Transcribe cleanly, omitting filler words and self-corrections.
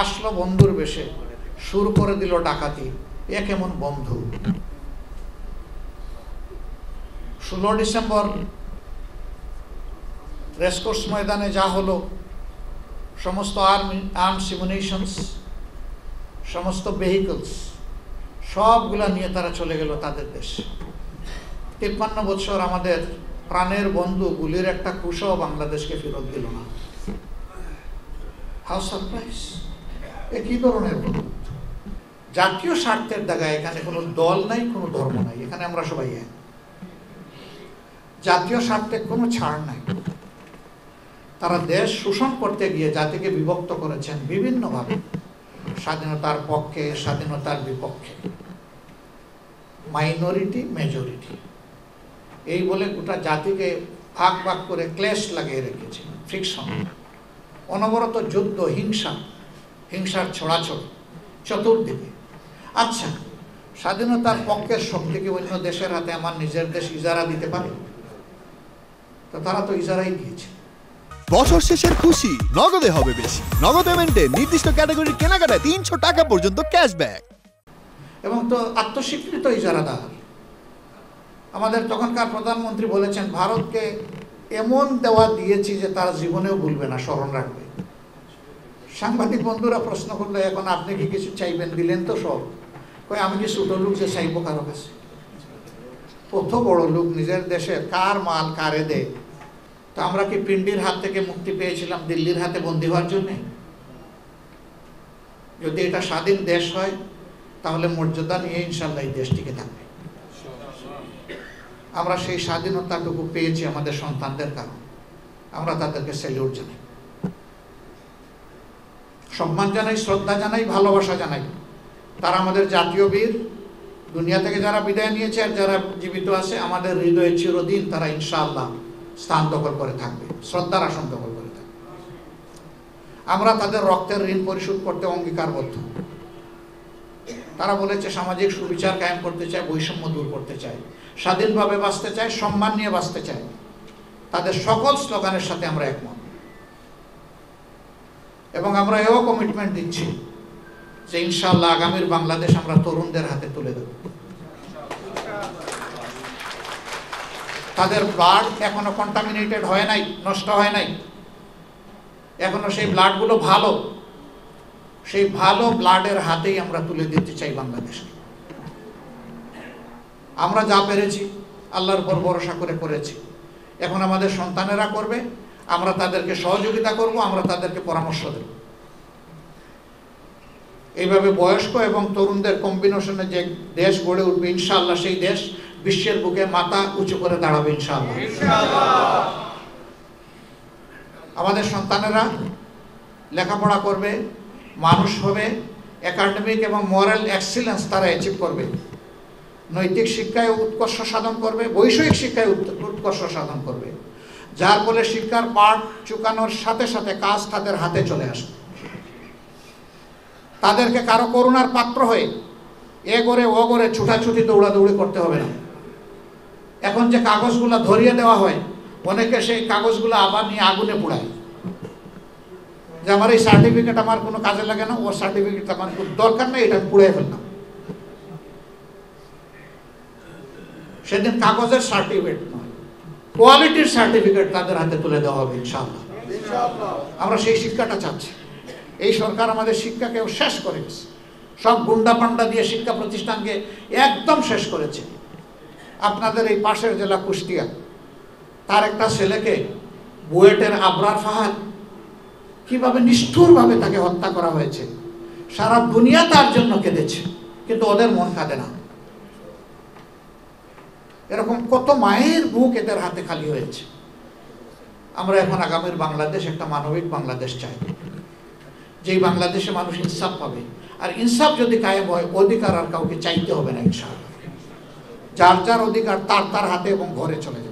আসলো বন্ধুর বেশে, শুরু করে দিল ডাকাতি। এ কেমন বন্ধু? 16 ডিসেম্বর রেসকোর্স ময়দানে যা হলো, সমস্ত আর্মস ইমিউনিশনস, সমস্ত ভেহিকলস সবগুলা নিয়ে তারা চলে গেল তাদের দেশে। 53 বছর আমাদের প্রাণের বন্ধু গুলির একটা কুশও বাংলাদেশকে ফেরত দিল না। How surprise! এ কি ধরনের বন্ধু? জাতীয় স্বার্থের জায়গায় এখানে কোনো দল নাই, কোনো ধর্ম নাই, এখানে আমরা সবাই এক। জাতীয় স্বার্থে কোনো ছাড় নাই। তারা দেশ শোষণ করতে গিয়ে জাতিকে বিভক্ত করেছেন বিভিন্নভাবে, স্বাধীনতার পক্ষে, স্বাধীনতার বিপক্ষে, মাইনরিটি মেজরিটি এই বলে গোটা জাতিকে ভাগ ভাগ করে ক্লেশ লাগিয়ে রেখেছে, ফ্রিকশন, অনবরত যুদ্ধ, হিংসার ছড়াছড়ি চতুর্দিকে। আচ্ছা, স্বাধীনতার পক্ষের শক্তিকে অন্য দেশের হাতে আমার নিজের দেশ ইজারা দিতে পারে? তো তারা তো ইজারাই দিয়েছে। বছর শেষের খুশি নগদে হবে বেশি। নগদ পেমেন্টে নির্দিষ্ট ক্যাটাগরির কেনাকাটায় 300 টাকা পর্যন্ত ক্যাশব্যাক। এবং তো আত্মস্বীকৃত ইজারাদার। আমাদের তখনকার প্রধানমন্ত্রী বলেছেন, ভারতকে এমন দেওয়া দিয়েছি যে তারা জীবনেও ভুলবে না, স্মরণ রাখবে। সাংবাদিক বন্ধুরা প্রশ্ন করলো, এখন আপনি কি কিছু চাইবেন? দিলেন তো সব। কই আমি কি ছোট লোক যে চাইবো কারো কাছে? কত বড় লোক, নিজের দেশে কার মাল কারে দেয়। তো আমরা কি পিন্ডির হাত থেকে মুক্তি পেয়েছিলাম দিল্লির হাতে বন্দী হওয়ার জন্যে? যদি এটা স্বাধীন দেশ হয় তাহলে মর্যাদা নিয়ে ইনশাল্লাহ এই দেশ টিকে থাকবে। আমরা সেই স্বাধীনতাটুকু পেয়েছি আমাদের সন্তানদের কারণ। আমরা তাদেরকে স্যালিউট জানাই, সম্মান জানাই, শ্রদ্ধা জানাই, ভালোবাসা জানাই। তারা আমাদের জাতীয় বীর। দুনিয়া থেকে যারা বিদায় নিয়েছে আর যারা জীবিত আছে, আমাদের হৃদয়ে চিরদিন তারা ইনশাআল্লাহ স্থান দখল করে থাকবে, শ্রদ্ধার আসন দখল করে থাকবে। আমরা তাদের রক্তের ঋণ পরিশোধ করতে অঙ্গীকারবদ্ধ। তারা বলেছে সামাজিক সুবিচার কায়েম করতে চায়, বৈষম্য দূর করতে চায়, স্বাধীনভাবে বাঁচতে চায়, সম্মান নিয়ে বাঁচতে চায়। তাদের সকল স্লোগানের সাথে আমরা একমত। এবং আমরা এও কমিটমেন্ট দিচ্ছি যে ইনশাআল্লাহ আগামীর বাংলাদেশ আমরা তরুণদের হাতে তুলে দেব। তাদের ব্লাড এখনো কন্টামিনেটেড হয় নাই, নষ্ট হয় নাই, এখনো সেই ব্লাডগুলো ভালো। সেই ভালো ব্লাডের হাতেই আমরা তুলে দিতে চাই বাংলাদেশকে। আমরা যা পেরেছি আল্লাহর উপর ভরসা করে করেছি। এখন আমাদের সন্তানেরা করবে, আমরা তাদেরকে সহযোগিতা করব, আমরা তাদেরকে পরামর্শ দেব। এইভাবে বয়স্ক এবং তরুণদের কম্বিনেশনে যে দেশ গড়ে উঠবে ইনশাআল্লাহ, সেই দেশ বিশ্বের বুকে মাথা উঁচু করে দাঁড়াবে ইনশাআল্লাহ। আমাদের সন্তানেরা লেখাপড়া করবে, মানুষ হবে, একাডেমিক এবং মোরাল এক্সিলেন্স তারা অ্যাচিভ করবে, নৈতিক শিক্ষায় উৎকর্ষ সাধন করবে, বৈষয়িক শিক্ষায় উৎকর্ষ সাধন করবে, যার ফলে শিক্ষার পাঠ চুকানোর সাথে সাথে কাজ তাদের হাতে চলে আসবে। তাদেরকে কারো করুণার পাত্র হয়ে এ করে ও করে ছুটাছুটি দৌড়াদৌড়ি করতে হবে না। এখন যে কাগজগুলো ধরিয়ে দেওয়া হয়, অনেকে সেই কাগজগুলো আবার নিয়ে আগুনে পোড়ায়, যে আমার এই সার্টিফিকেট আমার কোনো কাজে লাগে না, ও সার্টিফিকেট আমার খুব দরকার নেই, এটা পুড়িয়ে ফেললাম। সেদিন কাগজের সার্টিফিকেট নয়, কোয়ালিটির সার্টিফিকেট তাদের হাতে তুলে দেওয়া হবে ইনশাআল্লাহ। আমরা সেই শিক্ষাটা চাচ্ছি। এই সরকার আমাদের শিক্ষাকেও শেষ করে গেছে, সব গুন্ডা পান্ডা দিয়ে শিক্ষা প্রতিষ্ঠানকে একদম শেষ করেছে। আপনাদের এই পাশের জেলা কুষ্টিয়া, তার একটা ছেলেকে বুয়েটের আবরার ফাহাদ কিভাবে নিষ্ঠুরভাবে তাকে হত্যা করা হয়েছে। সারা দুনিয়া তার জন্য কেঁদেছে, কিন্তু ওদের মন কাঁদে না। এরকম কত মায়ের বুক এদের হাতে খালি হয়েছে। আমরা এখন আগামীর বাংলাদেশ একটা মানবিক বাংলাদেশ চাই, যেই বাংলাদেশে মানুষ ইনসাফ পাবে। আর ইনসাফ যদি কায়েম হয়, অধিকার আর কাউকে চাইতে হবে না ইনশাআল্লাহ। যার যার অধিকার তার তার হাতে এবং ঘরে চলে যাবে।